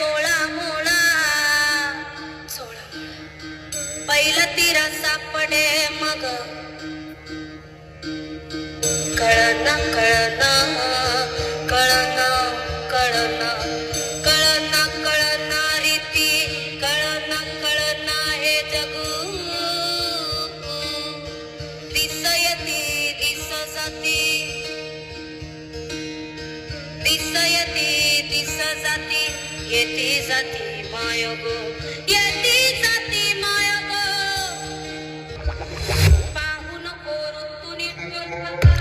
सोळा मोळा सोळा पहिला तिरा सापडे मग कळना कळना कळना कळना कळना कळना रीती कळना कळना हे जगू दिसयती दिस जाती दिसयती दिस जाती येती जाती माय गो येती जाती माय गो पाहू नको ऋतू नीट